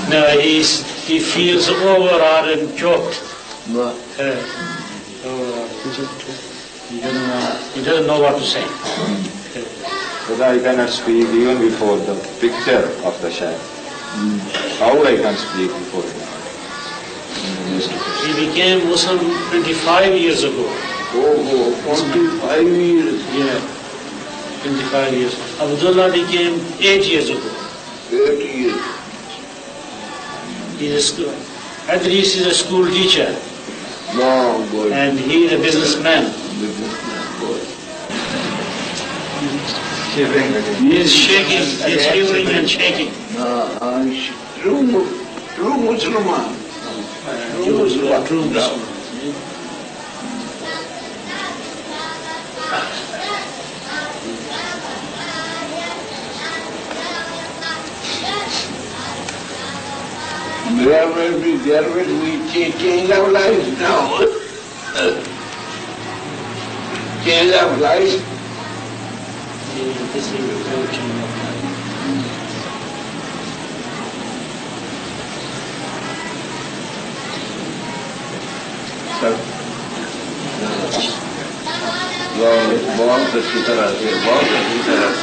No, he feels overawed and choked. He doesn't know what to say. But I cannot speak even before the picture of the Shah. How I can speak before him? He became Muslim 25 years ago. Oh, 25 years. Yeah, 25 years. Abdullah became 8 years ago. 8 years. He's a school, Adris is a school teacher, No, good. and he is a businessman. Businessman, good. He is shaking, he is shivering and shaking. True Muslim. True Muslim. There will be change of life now. Change of life. This is approaching. बहुत अच्छी तरह से